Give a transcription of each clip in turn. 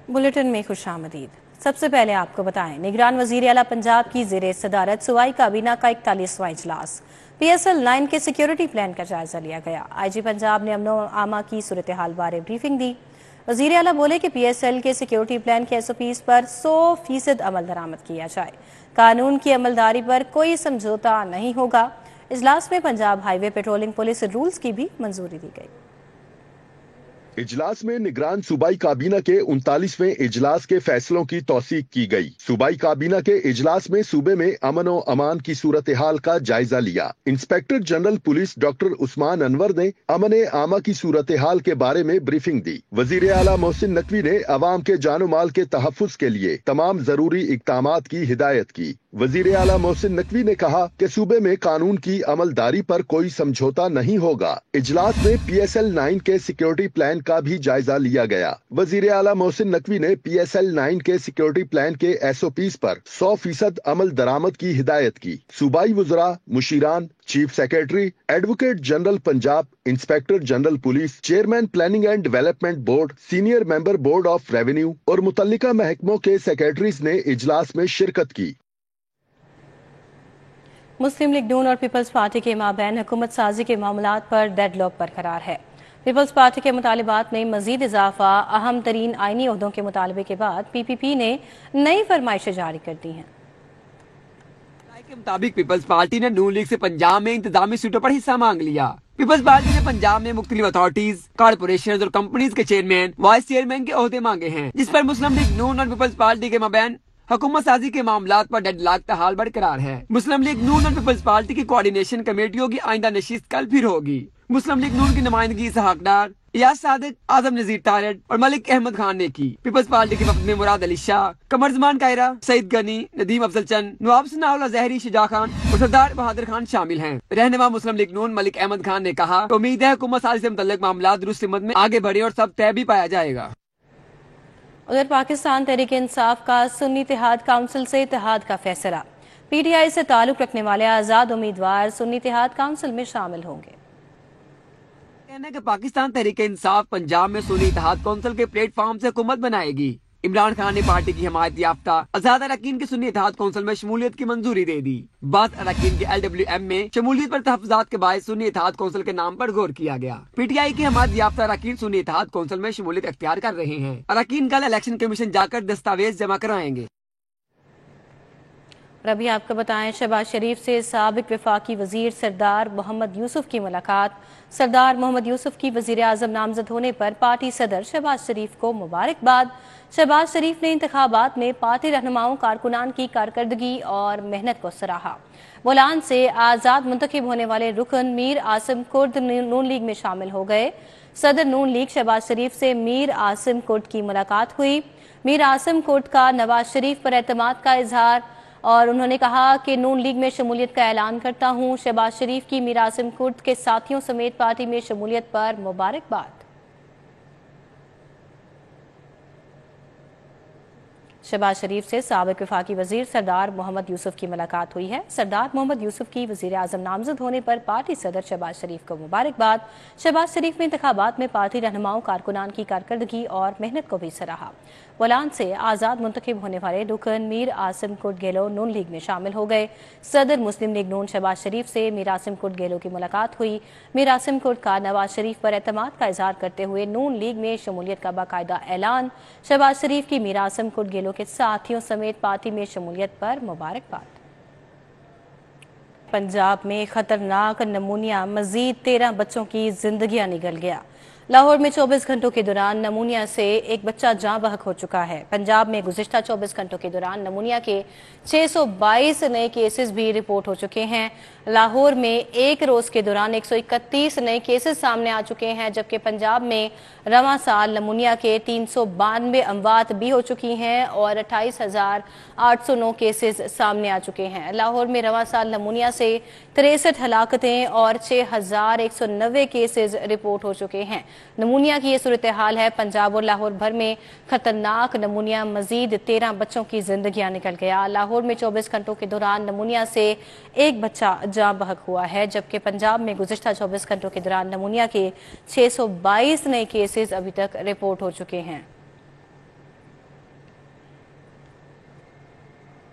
Bulletin में खुशामदीद। सबसे पहले आपको बताएं, निगरान वजीर आला पंजाब की ज़ेरे सदारत सूबाई काबीना का 41वां इजलास। PSL 9 के सिक्योरिटी प्लान का जायजा लिया गया। IG पंजाब ने अमनो आमा की सूरत हाल बारे ब्रीफिंग दी। वजीर आला बोले कि PSL के सिक्योरिटी प्लान के SOPs पर 100% अमल दरामद किया जाए। कानून की अमलदारी पर कोई समझौता नहीं होगा। इजलास में Punjab highway patrolling police rules की भी मंजूरी दी गई। इजलास में निगरान सूबाई काबीना के 39वें इजलास के फैसलों की तौसीक की गई। सूबाई काबीना के इजलास में सूबे में अमन व अमान की सूरत हाल का जायजा लिया। Inspector general police doctor Usman Anwar ने अमन आमा की सूरत हाल के बारे में ब्रीफिंग दी। वजीर आला मोहसिन नकवी ने अवाम के जानो माल के तहफ़्फ़ुज़ के लिए तमाम जरूरी इक़दामात की हिदायत की। वजीर आला मोहसिन नकवी ने कहा कि सूबे में कानून की अमलदारी पर कोई समझौता नहीं होगा। इजलास में PSL 9 के सिक्योरिटी प्लान का भी जायजा लिया गया। वजीर आला मोहसिन नकवी ने PSL 9 के सिक्योरिटी प्लान के SOPs पर 100% अमल दरामद की हिदायत की। सूबाई वज़रा, मुशीरान, chief secretary, advocate general Punjab, inspector general police, chairman planning and development board, senior member board of revenue और मुतल्लिका महकमों के सेक्रेटरीज ने इजलास में शिरकत की। मुस्लिम लीग नून और पीपल्स पार्टी के माबैन हुकूमत साजी के मामलात पर डेडलॉक बरकरार है। पीपल्स पार्टी के मुतालिबात में मजीद इजाफा, अहम तरीन आइनी ओहदों के मुतालबे के बाद PPP ने नई फरमाइशें जारी कर दी हैं। के मुताबिक पीपल्स पार्टी ने नून लीग से पंजाब में इंतजामी सीटों पर हिस्सा मांग लिया। पीपल्स पार्टी ने पंजाब में मुख्तलिफ अथॉरिटीज, कॉर्पोरेशन और कंपनीज के चेयरमैन, वाइस चेयरमैन के ओहदे मांगे हैं, जिस पर मुस्लिम लीग नून और पीपल्स पार्टी के माबैन हुकूमत साजी के मामलात पर डेडलॉक का हाल बरकरार है। मुस्लिम लीग नून और पीपल्स पार्टी की कोऑर्डिनेशन कमेटियों की आइंदा नशिस्त कल फिर होगी। मुस्लिम लीग नून की नुमाइंदगी इसहाक डार, इयाज सादिक, आजम नजीर तारड़ और मलिक अहमद खान ने की। पीपल्स पार्टी के वफद में मुराद अली शाह, कमरजमान कायरा, सईद गनी, नदीम अफजल चंद, नवाब सनाउल्लाह जहरी, शुजा खान और सरदार बहादुर खान शामिल हैं। रहनुमा मुस्लिम लीग नून मलिक अहमद खान ने कहा, उम्मीद है हुकूमत साजी से मुतल्लिक मामला दुरुस्त सिमत में आगे बढ़े और सब तय भी पाया जाएगा। उधर पाकिस्तान तहरीक इंसाफ का सुन्नी इत्तेहाद काउंसिल से इत्तेहाद का फैसला। PTI से ताल्लुक रखने वाले आजाद उम्मीदवार सुन्नी इत्तेहाद काउंसिल में शामिल होंगे। कहना कि पाकिस्तान तहरीक इंसाफ पंजाब में सुन्नी इत्तेहाद काउंसिल के प्लेटफॉर्म से हुकूमत बनाएगी। इमरान खान ने पार्टी की हिमायत याफ्ता आजाद अरकान की सुन्नी इत्तेहाद काउंसिल में शमूलियत की मंजूरी दे दी। बाद अरकान के LWM में शमूलियत पर तहफ़्फ़ुज़ात के बायस सुन्नी इत्तेहाद काउंसिल के नाम पर गौर किया गया। PTI की हिमायत याफ्ता अरकान सुन्नी इत्तेहाद काउंसिल में शमूलियत अख्तियार कर रहे हैं। अरकान कल इलेक्शन कमीशन जाकर दस्तावेज जमा कराएंगे। और अभी आपको बताएं, शहबाज शरीफ से साबिक वफाकी वजीर सरदार मोहम्मद यूसुफ की मुलाकात। सरदार मोहम्मद यूसुफ की वजीर आजम नामजद होने पर पार्टी सदर शहबाज शरीफ को मुबारकबाद। शहबाज शरीफ ने इंतखाबात में पार्टी रहनुमाओं कारकुनान की कारकर्दगी और मेहनत को सराहा। बोलान से आज़ाद मुंतखब होने वाले रुकन मीर आसिम कुर्द नून लीग में शामिल हो गए। सदर नून लीग शहबाज शरीफ से मीर आसिम कुर्द की मुलाकात हुई। मीर आसिम कुर्द का नवाज शरीफ पर एतमाद का इजहार और उन्होंने कहा कि नून लीग में शमूलियत का ऐलान करता हूं। शहबाज शरीफ की मीर आसिम कुर्द के साथियों समेत पार्टी में शमूलियत पर मुबारकबाद। शहबाज शरीफ से साबिक वफाकी वजीर सरदार मोहम्मद यूसुफ की मुलाकात हुई है। सरदार मोहम्मद यूसुफ की वजीर आजम नामजद होने पर पार्टी सदर शहबाज शरीफ को मुबारकबाद। शहबाज शरीफ ने इंतखाबात में पार्टी रहनुमाओं कारकुनान की कारकर्दगी और मेहनत को भी सराहा। बोलान से आज़ाद मुंतखब होने वाले रुकन मीर आसिम कुर्द गेलो नून लीग में शामिल हो गए। सदर मुस्लिम लीग नून शहबाज शरीफ से मीर आसिम कुर्द गेलो की मुलाकात हुई। मीर आसिम कुर्द का नवाज शरीफ पर एतमाद का इजहार करते हुए नून लीग में शमूलियत का बाकायदा ऐलान। शहबाज शरीफ की मीर आसिम कुर्द गेलो के साथियों समेत पार्टी में शमूलियत पर मुबारकबाद। पंजाब में खतरनाक नमूनिया, मजीद 13 बच्चों की जिंदगियां निगल गया। लाहौर में 24 घंटों के दौरान नमूनिया से एक बच्चा जाँ बहक हो चुका है। पंजाब में गुज़िश्ता 24 घंटों के दौरान नमूनिया के 622 नए केसेस भी रिपोर्ट हो चुके हैं। लाहौर में एक रोज के दौरान 131 नए केसेस सामने आ चुके हैं, जबकि पंजाब में रवां साल नमूनिया के 392 अमवात भी हो चुकी हैं और 28,809 केसेस सामने आ चुके हैं। लाहौर में रवां साल नमूनिया से 63 हलाकतें और 6,190 केसेस रिपोर्ट हो चुके हैं। नमूनिया की ये सूरत हाल है। पंजाब और लाहौर भर में खतरनाक नमूनिया, मजीद 13 बच्चों की जिंदगियां निकल गया। लाहौर में 24 घंटों के दौरान नमूनिया से एक बच्चा जाँ बहक हुआ है, जबकि पंजाब में गुज़िश्ता 24 घंटों के दौरान नमूनिया के 622 नए केसेस अभी तक रिपोर्ट हो चुके हैं।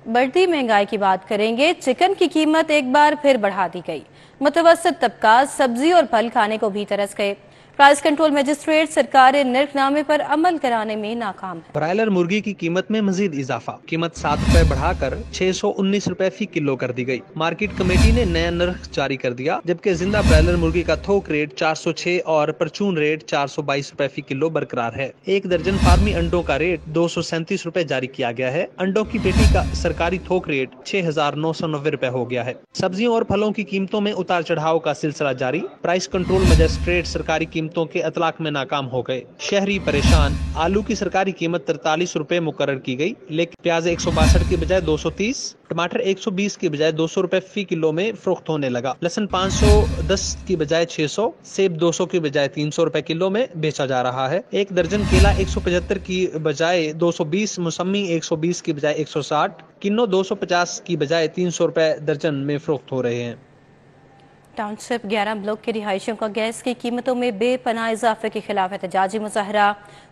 बढ़ती महंगाई की बात करेंगे। चिकन की कीमत एक बार फिर बढ़ा दी गई। मुतवस्सित तबका सब्जी और फल खाने को भी तरस गए। प्राइस कंट्रोल मजिस्ट्रेट सरकारी निर्खनामे पर अमल कराने में नाकाम है। ब्रायलर मुर्गी की कीमत में मजीद इजाफा, कीमत 7 रुपए बढ़ाकर 619 रुपए फी किलो कर दी गई। मार्केट कमेटी ने नया नर्ख जारी कर दिया, जबकि जिंदा ब्रायलर मुर्गी का थोक रेट 406 और परचून रेट 422 रुपए फी किलो बरकरार है। एक दर्जन फार्मी अंडों का रेट 237 रुपए जारी किया गया है। अंडों की पेटी का सरकारी थोक रेट 6,990 रुपए हो गया है। सब्जियों और फलों की कीमतों में उतार चढ़ाव का सिलसिला जारी। प्राइस कंट्रोल मजिस्ट्रेट सरकारी कीमतों के अतलाक में नाकाम हो गए। शहरी परेशान। आलू की सरकारी कीमत 43 रुपए मुकर्रर की गई, लेकिन प्याज 162 की बजाय 230, टमाटर 120 की बजाय 200 रुपए फी किलो में फरोख्त होने लगा। लहसुन 510 की बजाय 600, सेब 200 की बजाय 300 रुपए किलो में बेचा जा रहा है। एक दर्जन केला 175 की बजाय 220, मौसमी 120 की बजाय 160, किन्नो 250 की बजाय 300 रुपए दर्जन में फरोख्त हो रहे हैं। टाउनशिप 11 ब्लॉक के रिहायशियों का गैस की कीमतों में बेपनाह इजाफे के खिलाफ एहतजाजी मुजाहरा।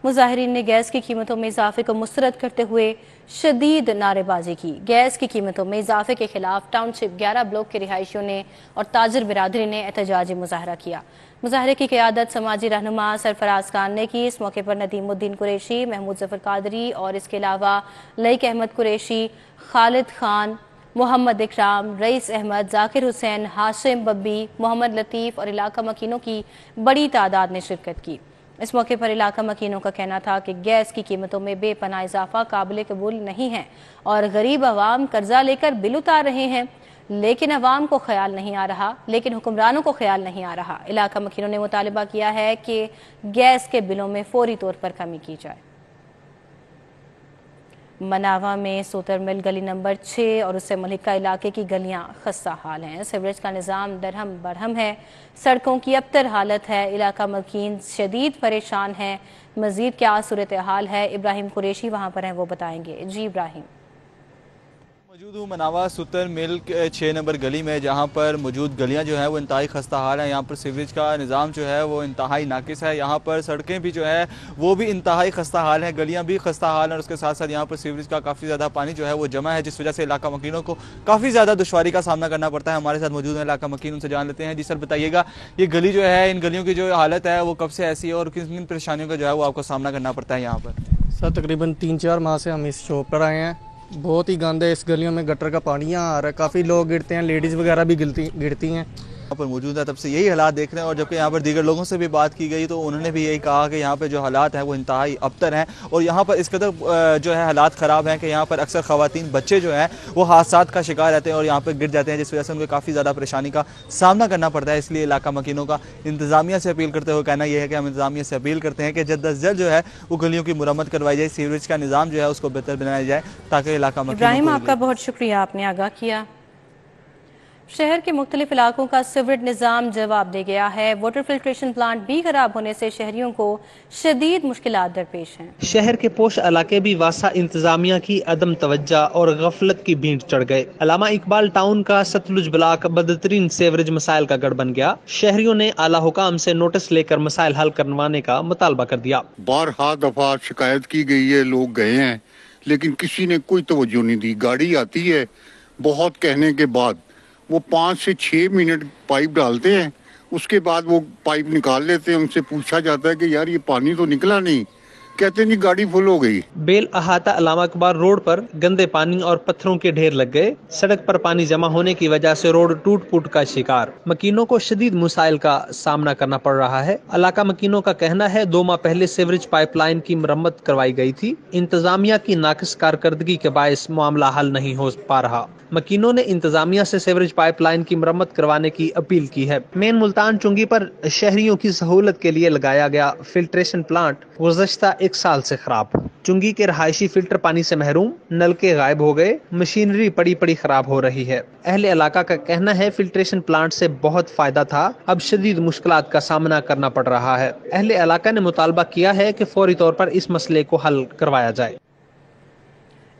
मुजाहिरीन ने गैस की कीमतों में इजाफे को मुस्तरद करते हुए शदीद नारेबाजी की। गैस की कीमतों में इजाफे के खिलाफ टाउनशिप 11 ब्लॉक के रिहायशियों ने और ताजर बिरादरी ने एहतजाजी मुजाहरा किया। मुजाहरे की क़यादत समाजी रहनुमा सरफराज खान ने की। इस मौके पर नदीमुद्दीन कुरैशी, महमूद जफर कादरी और इसके अलावा लईक अहमद कुरैशी, खालिद खान, मोहम्मद इकराम, रईस अहमद, जाकिर हुसैन, हाशिम बब्बी, मोहम्मद लतीफ़ और इलाका मकीनों की बड़ी तादाद ने शिरकत की। इस मौके पर इलाका मकीनों का कहना था कि गैस की कीमतों में बेपनाह इजाफा काबिल कबूल नहीं है और गरीब अवाम कर्जा लेकर बिल उतार रहे हैं, लेकिन अवाम को ख्याल नहीं आ रहा, लेकिन हुक्मरानों को ख्याल नहीं आ रहा। इलाका मकीनों ने मुतालिबा किया है कि गैस के बिलों में फौरी तौर पर कमी की जाए। मनावा में सोतर मिल गली नंबर 6 और उससे मलिका इलाके की गलियां खस्ता हाल हैं। सीवरेज का निज़ाम दरहम बरहम है, सड़कों की अबतर हालत है। इलाका मकीन शदीद परेशान है। मजीद क्या सूरत हाल है, इब्राहिम कुरैशी वहां पर हैं, वो बताएंगे। जी इब्राहिम। मौजूद हूँ मनावा सुतर मिल 6 नंबर गली में, जहाँ पर मौजूद गलियाँ जो है वो इंतहाई खस्ता हाल है। यहाँ पर सीवरेज का निज़ाम जो है वो इंतहाई नाकिस है। यहाँ पर सड़कें भी जो है वो भी इंतहाई खस्ता हाल है, गलियाँ भी खस्ता हाल है और उसके साथ साथ यहाँ पर सीवरेज का काफ़ी ज़्यादा पानी जो है वो जमा है, जिस वजह से इलाका मकीनों को काफ़ी ज़्यादा दुश्वारी का सामना करना पड़ता है। हमारे साथ मौजूद है इलाका मकीन, उनसे जान लेते हैं। जी सर बताइएगा, ये गली जो है, इन गलियों की जो हालत है वो कब से ऐसी है और किन किन परेशानियों का जो है वो आपको सामना करना पड़ता है यहाँ पर? सर तकरीबन 3-4 माह से हम इस शॉप पर आए हैं। बहुत ही गंदे इस गलियों में गटर का पानी यहाँ आ रहा है, काफ़ी लोग गिरते हैं, लेडीज़ वगैरह भी गिरती हैं। यहाँ पर मौजूद है, तब से यही हालात देख रहे हैं। और जबकि यहाँ पर दीगर लोगों से भी बात की गई तो उन्होंने भी यही कहा कि यहाँ पर जो हालात हैं वो इंतहाई अबतर हैं और यहाँ पर इस कदर जो है हालात ख़राब हैं कि यहाँ पर अक्सर ख़वातीन बच्चे जो हैं वो हादसात का शिकार रहते हैं और यहाँ पर गिर जाते हैं, जिस वजह से उनको काफ़ी ज़्यादा परेशानी का सामना करना पड़ता है। इसलिए इलाका मकीनों का इंतज़ामिया से अपील करते हुए कहना यह है कि हम इंतज़ामिया से अपील करते हैं कि जल्द अज जल्द जो है वो गलियों की मुरम्मत करवाई जाए, सीवरेज का निज़ाम जो है उसको बेहतर बनाया जाए ताकि इलाका मकीनों। इब्राहिम, आपका बहुत शुक्रिया, आपने आगाह किया। शहर के मुख्तलिफ इलाकों का सीवरेज निज़ाम जवाब दे गया है। वाटर फिल्ट्रेशन प्लांट भी खराब होने से शहरियों को शदीद मुश्किलात दरपेश हैं। शहर के पोश इलाके भी वासा इंतजामिया की अदम तवज्जा और गफलत की भीड़ चढ़ गए। अलामा इकबाल टाउन का सतलुज ब्लॉक बदतरीन सीवरेज मसाइल का गढ़ बन गया। शहरियों ने आला हुकाम से नोटिस लेकर मसाइल हल करवाने का मुतालबा कर दिया। बारहा दफा शिकायत की गई है, लोग गए हैं, लेकिन किसी ने कोई तवज्जो नहीं दी। गाड़ी आती है, बहुत कहने के बाद वो 5 से 6 मिनट पाइप डालते हैं, उसके बाद वो पाइप निकाल लेते हैं। उनसे पूछा जाता है कि यार ये पानी तो निकला नहीं, कहते नहीं गाड़ी फुल हो गई। बेल अहाता अलामा इकबाल रोड पर गंदे पानी और पत्थरों के ढेर लग गए। सड़क पर पानी जमा होने की वजह से रोड टूट फूट का शिकार। मकीनों को शदीद मसाइल का सामना करना पड़ रहा है। इलाका मकीनों का कहना है 2 माह पहले सीवरेज पाइपलाइन की मरम्मत करवाई गई थी। इंतजामिया की नाकिस कारकर्दगी के बायस मामला हल नहीं हो पा रहा। मकीनों ने इंतजामिया से सीवरेज पाइपलाइन की मरम्मत करवाने की अपील की है। मेन मुल्तान चुंगी पर शहरियों की सहूलत के लिए लगाया गया फिल्ट्रेशन प्लांट गुज़श्ता 1 साल से खराब। चुंगी के रहायशी फिल्टर पानी से महरूम, नलके गायब हो गए, मशीनरी पड़ी पड़ी खराब हो रही है। अहले इलाका का कहना है फिल्ट्रेशन प्लांट से बहुत फायदा था, अब शदीद मुश्किलात का सामना करना पड़ रहा है। अहले इलाका ने मुतालबा किया है कि फौरी तौर पर इस मसले को हल करवाया जाए।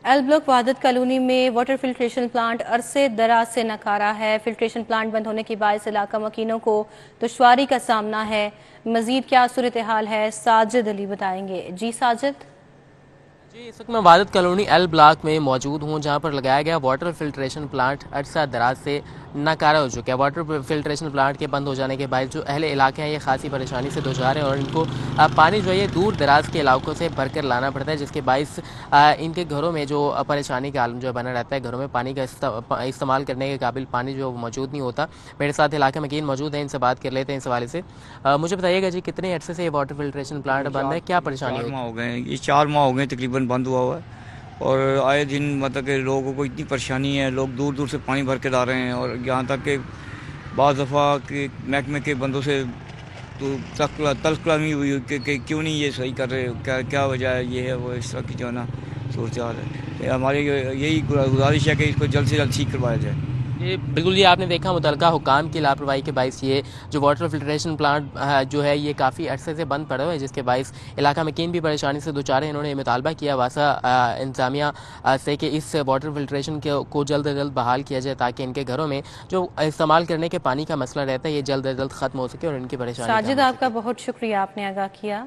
एल ब्लॉक वहादत कॉलोनी में वाटर फिल्ट्रेशन प्लांट अरसे दराज से नकारा है। फिल्ट्रेशन प्लांट बंद होने की बायस इलाका मकीनों को दुश्वारी का सामना है। मजीद क्या सूरत हाल है, साजिद अली बताएंगे। जी साजिद। جی اس وقت میں وحدت کالونی ایل بلاک میں موجود ہوں، جہاں پر لگایا گیا واٹر فلٹریشن پلانٹ عرصہ دراز سے ناکارہ ہو چکا ہے۔ واٹر فلٹریشن پلانٹ کے بند ہو جانے کے باعث جو اہل علاقے ہیں یہ خاصی پریشانی سے دوچار ہیں، اور ان کو پانی جو ہے یہ دور دراز کے علاقوں سے بھر کر لانا پڑتا ہے، جس کے باعث ان کے گھروں میں جو پریشانی کا عالم جو ہے بنا رہتا ہے۔ گھروں میں پانی کا استعمال کرنے کے قابل پانی جو موجود نہیں ہوتا۔ میرے ساتھ علاقے مکین موجود ہیں، ان سے بات کر لیتے ہیں اس حوالے سے۔ مجھے بتائیے گا جی کتنے عرصے سے یہ واٹر فلٹریشن پلانٹ بند ہے، کیا پریشانی ہوتی ہے؟ 4 ماہ ہو گئے ہیں، یہ 4 ماہ ہو گئے تقریباً بند ہوا ہوا ہے، اور آئے دن مطلب کہ لوگوں کو اتنی پریشانی ہے، لوگ دور دور سے پانی بھر کے لا رہے ہیں، اور یہاں تک کہ بعض دفعہ کہ محکمے کے بندوں سے تو تلخ کلامی ہوئی کہ کیوں نہیں یہ صحیح کر رہے، کیا وجہ ہے، یہ ہے وہ، اس طرح کی جو ہے نا صورتحال ہے۔ ہماری یہی گزارش ہے کہ اس کو جلد سے جلد ٹھیک کروایا جائے۔ یہ بالکل یہ آپ نے دیکھا متعلقہ حکام کی لاپرواہی کے باعث یہ جو واٹر فلٹریشن پلانٹ جو ہے یہ کافی عرصے سے بند پڑا ہوا ہے، جس کے باعث علاقہ مکین بھی پریشانی سے دوچار ہیں۔ انہوں نے یہ مطالبہ کیا واسا انتظامیہ سے کہ اس واٹر فلٹریشن کو جلد از جلد بحال کیا جائے، تاکہ ان کے گھروں میں جو استعمال کرنے کے پانی کا مسئلہ رہتا ہے یہ جلد از جلد ختم ہو سکے اور ان کی پریشانی ساجد آپ کا بہت شکریہ، آپ نے آگاہ کیا۔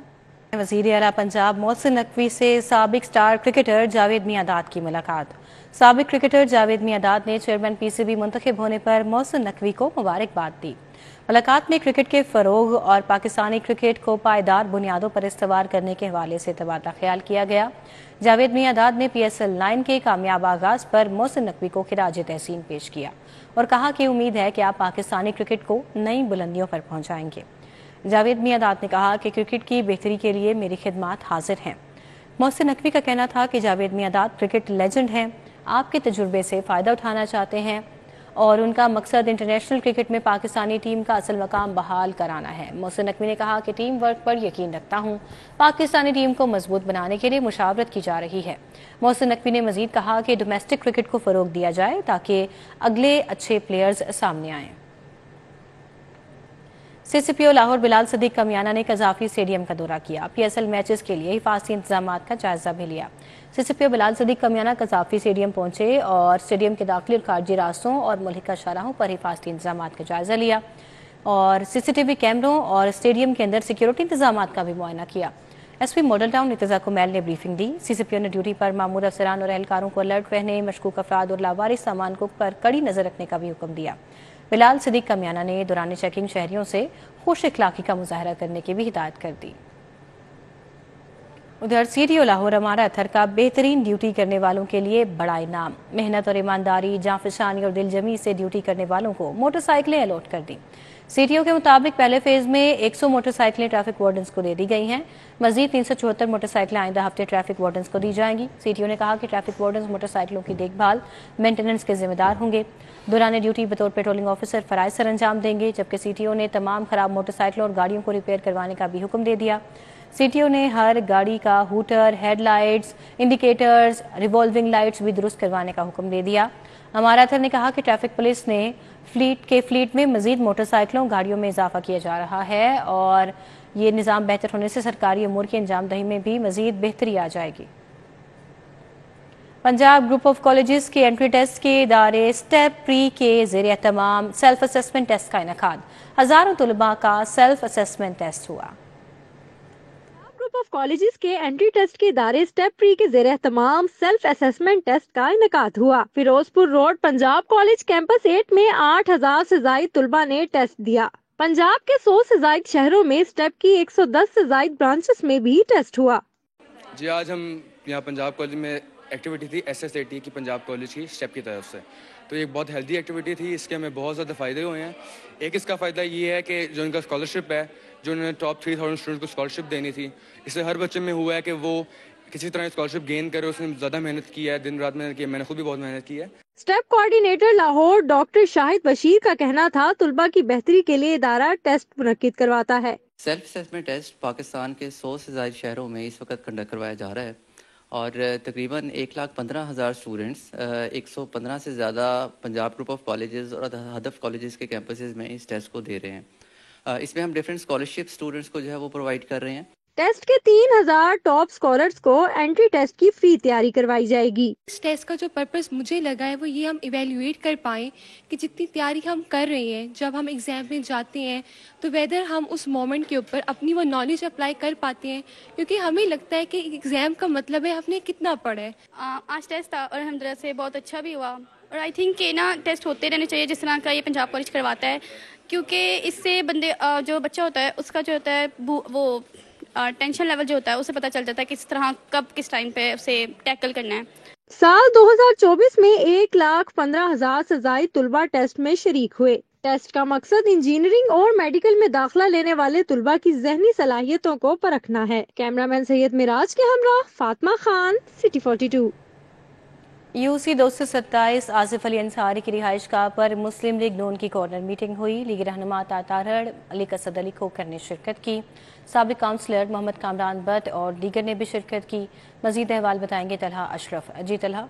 وزیر اعلیٰ پنجاب محسن نقوی سے سابق سٹار کرکٹر جاوید میاں-داد کی ملاقات۔ سابق کرکٹر جاوید میاں-داد نے چیئرمین پی سی بی منتخب ہونے پر محسن نقوی کو مبارکباد دی۔ ملاقات میں کرکٹ کے فروغ اور پاکستانی کرکٹ کو پائیدار بنیادوں پر استوار کرنے کے حوالے سے تبادلہ خیال کیا گیا۔ جاوید میاں-داد نے PSL 9 کے کامیاب آغاز پر محسن نقوی کو خراج تحسین پیش کیا اور کہا کہ امید ہے کہ آپ پاکستانی کرکٹ کو نئی بلندیوں پر پہنچائیں گے۔ جاوید میاں-داد نے کہا کہ کرکٹ کی بہتری کے لیے میری خدمات حاضر ہیں۔ محسن نقوی کا کہنا تھا کہ جاوید میاں-داد کرکٹ لیجنڈ ہیں، آپ کے تجربے سے فائدہ اٹھانا چاہتے ہیں اور ان کا مقصد انٹرنیشنل کرکٹ میں پاکستانی ٹیم کا اصل مقام بحال کرانا ہے۔ محسن نقوی نے کہا کہ ٹیم ورک پر یقین رکھتا ہوں، پاکستانی ٹیم کو مضبوط بنانے کے لیے مشاورت کی جا رہی ہے۔ محسن نقوی نے مزید کہا کہ ڈومیسٹک کرکٹ کو فروغ دیا جائے تاکہ اگلے اچھے پلیئرز سامنے آئیں۔ CCPO لاہور بلال صدیق کمیانہ نے قذافی اسٹیڈیم کا دورہ کیا، PSL میچز کے لیے حفاظتی انتظامات کا جائزہ بھی لیا۔ CCPO بلال صدیق کمیانہ قذافی اسٹیڈیم پہنچے اور اسٹیڈیم کے داخلی اور خارجی راستوں اور ملحقہ شاہراہوں پر حفاظتی انتظامات کا جائزہ لیا اور CCTV کیمروں اور اسٹیڈیم کے اندر سیکیورٹی انتظامات کا بھی معائنہ کیا۔ SP model town Irtaza Kumail نے بریفنگ دی۔ CCPO نے ڈیوٹی پر مامور افسران اور اہلکاروں کو الرٹ رہنے، مشکوک افراد اور لاوارث سامان کو پر کڑی نظر رکھنے کا بھی حکم دیا۔ بلال صدیق کمیانہ نے دوران چیکنگ شہریوں سے خوش اخلاقی کا مظاہرہ کرنے کی بھی ہدایت کر دی۔ ادھر CDO لاہور ہمارا اتھر کا بہترین ڈیوٹی کرنے والوں کے لیے بڑا انعام، محنت اور ایمانداری، جانفشانی اور دل جمی سے ڈیوٹی کرنے والوں کو موٹر سائیکلیں الاٹ کر دی۔ CDO کے مطابق پہلے فیز میں 100 موٹر سائیکلیں ٹریفک وارڈنز کو دے دی گئی ہیں، مزید 374 موٹر سائیکلیں آئندہ ہفتے ٹریفک وارڈنز کو دی جائیں گی۔ CDO نے کہا کہ ٹریفک وارڈنز موٹر سائیکلوں کی دیکھ بھال، مینٹیننس کے ذمہ دار ہوں گے، دوران ڈیوٹی بطور پیٹرولنگ آفیسر فرائض سر انجام دیں گے، جبکہ CTO نے تمام خراب موٹر سائیکلوں اور گاڑیوں کو ریپیئر کروانے کا بھی حکم دے دیا۔ CTO نے ہر گاڑی کا hooter, head lights, indicators, revolving lights بھی درست کروانے کا حکم دے دیا۔ ہمارا اتھر نے کہا کہ ٹریفک پولیس نے فلیٹ میں مزید موٹر سائیکلوں گاڑیوں میں اضافہ کیا جا رہا ہے اور یہ نظام بہتر ہونے سے سرکاری امور کی انجام دہی میں بھی مزید بہتری آ جائے گی۔ پنجاب گروپ آف کالجز کے انٹری ٹیسٹ کے ادارے سٹیپ پری کے زیر اہتمام سیلف اسیسمنٹ ٹیسٹ کا انعقاد، ہزاروں طلباء کا سیلف اسیسمنٹ ٹیسٹ ہوا۔ گروپ آف کالجز کے انٹری ٹیسٹ کے ادارے سٹیپ پری کے زیر اہتمام سیلف اسیسمنٹ ٹیسٹ کا انعقاد ہوا۔ فیروز پور روڈ پنجاب کالج کیمپس 8 میں 8000 سے زائد طلباء نے ٹیسٹ دیا۔ پنجاب کے 100 سے زائد شہروں میں سٹیپ کی 110 سے زائد برانچز میں بھی ٹیسٹ ہوا۔ جی آج ہم یہاں پنجاب کالج میں ایکٹیویٹی تھی SSAT کی پنجاب کالج کی سٹیپ کی طرف سے، تو یہ بہت ہیلدی ایکٹیویٹی تھی، اس کے ہمیں بہت زیادہ فائدے ہوئے ہیں۔ ایک اس کا فائدہ یہ ہے کہ جو ان کا اسکالرشپ ہے، جو انہوں نے ٹاپ 3000 اسٹوڈنٹ کو اسکالرشپ دینی تھی، اس سے ہر بچے میں ہوا ہے کہ وہ کسی طرح اسکالرشپ گین کرے، اس نے زیادہ محنت کی ہے، دن رات محنت کی ہے، میں نے خود بھی بہت محنت کی ہے۔ سٹیپ کوارڈینیٹر لاہور ڈاکٹر شاہد بشیر کا کہنا تھا طلباء کی بہتری کے لیے ادارہ ٹیسٹ منعقد کرواتا ہے۔ سیلف اسیسمنٹ ٹیسٹ پاکستان کے 100 سے زائد شہروں میں اس وقت کنڈکٹ کروایا جا رہا ہے اور تقریباً 1,15,000 اسٹوڈنٹس 115 سے زیادہ پنجاب گروپ آف کالجز اور ہدف کالجز کے کیمپسز میں اس ٹیسٹ کو دے رہے ہیں۔ اس میں ہم ڈفرینٹ اسکالرشپ اسٹوڈنٹس کو جو ہے وہ پرووائڈ کر رہے ہیں۔ टेस्ट के 3000 टॉप स्कॉलर्स को एंट्री टेस्ट की फ्री तैयारी करवाई जाएगी। इस टेस्ट का जो पर्पस मुझे लगा है वो ये हम इवेल्युएट कर पाएँ कि जितनी तैयारी हम कर रहे हैं जब हम एग्जाम में जाते हैं तो वेदर हम उस मोमेंट के ऊपर अपनी वो नॉलेज अप्लाई कर पाते हैं, क्योंकि हमें लगता है कि एग्जाम का मतलब है हमने कितना पढ़ा है। आज टेस्ट था और अल्हम्दुलिल्लाह से बहुत अच्छा भी हुआ और आई थिंक कि ना टेस्ट होते रहने चाहिए जिस तरह का ये पंजाब कॉलेज करवाता है, क्योंकि इससे बंदे जो बच्चा होता है उसका जो होता है वो टेंशन लेवल जो होता है उसे पता चल जाता है किस तरह कब किस टाइम पे उसे टैकल करना है। साल 2024 में 1,15,000 से ज़ायद तुलबा टेस्ट में शरीक हुए। टेस्ट का मकसद इंजीनियरिंग और मेडिकल में दाखिला लेने वाले तुलबा की ज़हनी सलाहियतों को परखना है। कैमरामैन सैयद मिराज के हमरा फातिमा खान, सिटी 42। यूसी 227 आसिफ अली अंसारी की रिहाइशगाह पर मुस्लिम लीग नून की कॉर्नर मीटिंग हुई। लीग रहनुमा तारड़ अली असद अली खोखर ने शिरकत की। साबिक काउंसलर मोहम्मद कामरान भट्ट और दीगर ने भी शिरकत की। मजीद अहवाल बताएंगे तलहा अशरफ। जी तलहा।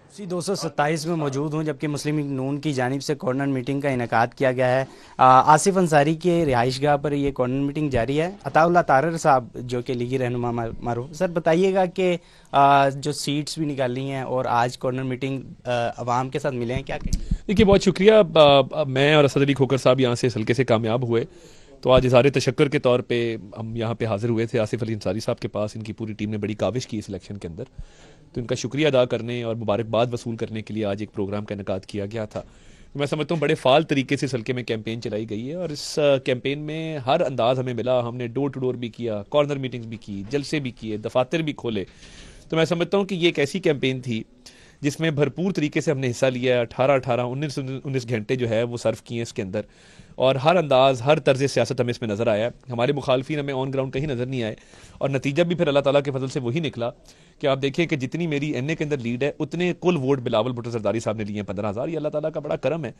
यूसी 227 में मौजूद हूँ, जबकि मुस्लिम लीग नून की जानिब से कॉर्नर मीटिंग का इनेकाद किया गया है। आसिफ अंसारी के रिहाइशगाह पर ये कॉर्नर मीटिंग जारी है। अताउल्लाह तारड़ साहब जो कि लीगी रहनुमा मारूफ, सर बताइएगा कि जो सीट्स भी निकाली हैं और आज कॉर्नर मीटिंग अवाम के साथ मिले हैं, क्या कहेंगे? देखिए, बहुत शुक्रिया। मैं और असद अली खोखर साहब यहाँ से इस हल्के से कामयाब हुए, तो आज इज़हार तशक्कुर के तौर पे हम यहाँ पे हाजिर हुए थे आसिफ अली अंसारी साहब के पास। इनकी पूरी टीम ने बड़ी काविश की इस इलेक्शन के अंदर, तो इनका शुक्रिया अदा करने और मुबारकबाद वसूल करने के लिए आज एक प्रोग्राम का इनेकाद किया गया था। तो मैं समझता हूँ बड़े फाल तरीके से इस हल्के में कैंपेन चलाई गई है और इस कैंपेन में हर अंदाज हमें मिला। हमने डोर टू डोर भी किया, कॉर्नर मीटिंग्स भी की, जलसे भी किए, दफातर भी खोले। तो मैं समझता हूँ कि ये एक ऐसी कैंपेन थी जिसमें भरपूर तरीके से हमने हिस्सा लिया। 19 घंटे जो है वो सर्व किए इसके अंदर, और हर अंदाज़ हर तर्ज सियासत हमें इसमें नज़र आया। हमारे मुखालफिन हमें ऑन ग्राउंड कहीं नज़र नहीं आए और नतीजा भी फिर अल्लाह ताला के फजल से वही निकला कि आप देखिए कि जितनी मेरी एनए के अंदर लीड है उतने कुल वोट बिलावल भुट्टो जरदारी साहब ने लिए हैं 15,000। ये अल्लाह ताला का बड़ा करम है।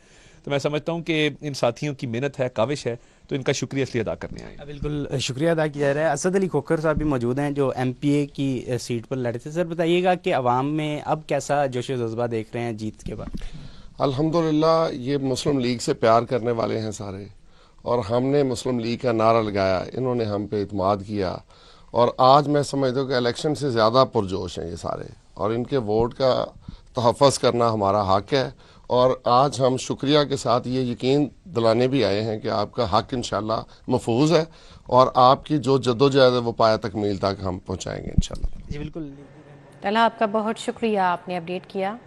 तो मैं समझता हूँ कि इन साथियों की मेहनत है, काविश है, तो इनका शुक्रिया इसलिए अदा करने आए। बिल्कुल शुक्रिया अदा किया जा रहा है। असद अली खोखर साहब भी मौजूद हैं जो MPA की सीट पर लड़े थे। सर बताइएगा कि अवाम में अब कैसा जोश जज्बा देख रहे हैं जीत के बाद? अल्हम्दुलिल्लाह, ये मुस्लिम लीग से प्यार करने वाले हैं सारे, और हमने मुस्लिम लीग का नारा लगाया, इन्होंने हम पे इत्माद किया, और आज मैं समझता हूँ कि इलेक्शन से ज़्यादा पुरजोश हैं ये सारे, और इनके वोट का तहफ़्फ़ुज़ करना हमारा हक़ है। और आज हम शुक्रिया के साथ ये यकीन दिलाने भी आए हैं कि आपका हक़ इंशाल्लाह महफूज है और आपकी जो जद्दोजहद है वो पाया तकमील तक हम पहुँचाएँगे इंशाल्लाह। जी बिल्कुल। तलहा, आपका बहुत शुक्रिया, आपने अपडेट किया।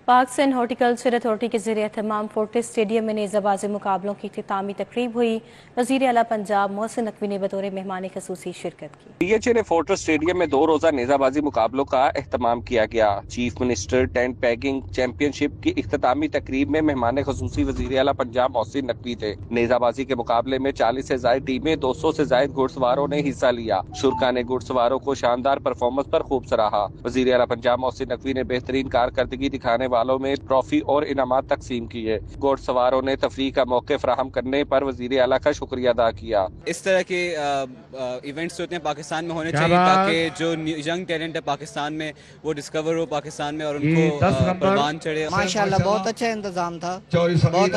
पाकिस्तान हॉर्टिकल्चर अथॉरिटी के ज़रिए तमाम फोर्टिस स्टेडियम में नेज़ाबाजी मुकाबलों की इख्तितामी तकरीब हुई। वज़ीर आला पंजाब मोहसिन नकवी ने बतौर मेहमान खसूसी शिरकत की। DHA ने फोर्टिस स्टेडियम में 2 रोज़ा नेज़ाबाजी मुकाबलों का एहतमाम किया गया। Chief minister tent paging championship की इख्तितामी तकरीब में मेहमान खसूसी वज़ीर आला पंजाब मोहसिन नकवी थे। नेज़ाबाजी के मुकाबले में 40 से ज़ायद टीमें, 200 से ज़ायद घुड़सवारों ने हिस्सा लिया। शुरा ने घुड़सवारों को शानदार परफॉर्मेंस पर खूब सराहा। वज़ीर आला पंजाब मोहसिन नकवी ने बेहतरीन कारकर्दगी दिखाने वालों में ट्रॉफी और इनामात तकसीम किए। घुड़सवारों ने तफरीह का मौके फराहम करने पर वज़ीर आला का शुक्रिया अदा किया। इस तरह के इवेंट्स होते हैं पाकिस्तान में होने चाहिए ताकि जो यंग टैलेंट है पाकिस्तान में वो डिस्कवर हो पाकिस्तान में और उनको परवान चढ़े। माशाल्लाह बहुत अच्छा इंतजाम था, बहुत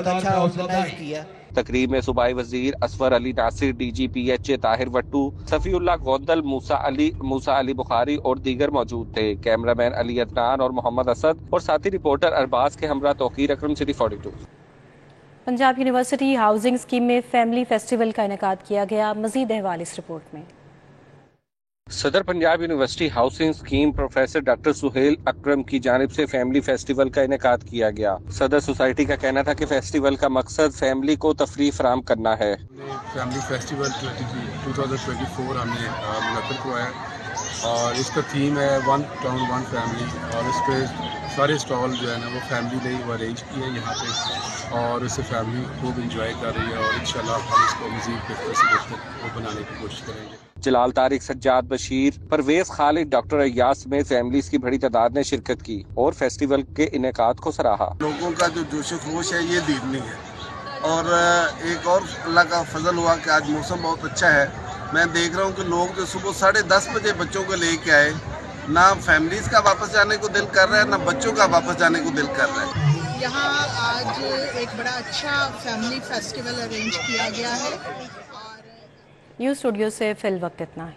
अच्छा ऑर्गेनाइज किया। तकरीब में सूबाई वजीर असफर अली नासिर, DGPH ताहिर वट्टू, सफीउल्लाह गौदल, मूसा अली बुखारी और दीगर मौजूद थे। कैमरामैन अली अदनान और मोहम्मद असद और साथी रिपोर्टर अरबाज के हमरा Tauqeer Akram, city 42। Punjab university housing scheme में फैमिली फेस्टिवल का इनेकाद किया गया। मजीद अहवाल इस रिपोर्ट में। सदर Punjab university housing scheme professor doctor Suhail Akram की जानिब से फैमिली फेस्टिवल का इनेकाद किया गया। सदर सोसाइटी का कहना था कि फेस्टिवल का मकसद फैमिली को तफरीह फराहम करना है। फैमिली फेस्टिवल 2024 हमने मुनक्किद करवाया और इसका थीम है 1 टाउन 1 फैमिली, और इस पे सारे स्टॉल जो है ना वो फैमिली ने वो अरेंज किए हैं यहाँ पे, और इससे फैमिली खूब इंजॉय कर रही है, और इंशाल्लाह हम इसको मज़ीद बेहतर से बेहतर बनाने की कोशिश करेंगे। जलाल तारिक, सज्जाद बशीर, परवेज खालिद, डॉक्टर अय्यास समेत फैमिलीज की बड़ी तादाद ने शिरकत की और फेस्टिवल के इनेकाद को सराहा। लोगों का जो जोश खरोश है ये दीदनी है, और एक और अल्लाह का फजल हुआ कि आज मौसम बहुत अच्छा है। मैं देख रहा हूँ कि लोग जो सुबह 10:30 बजे बच्चों को लेके आए, ना फैमिलीज का वापस जाने को दिल कर रहा है ना बच्चों का वापस जाने को दिल कर रहा है। यहाँ आज एक बड़ा अच्छा फैमिली फेस्टिवल अरेंज किया गया है। न्यूज़ स्टूडियो से फिल वक्त इतना है।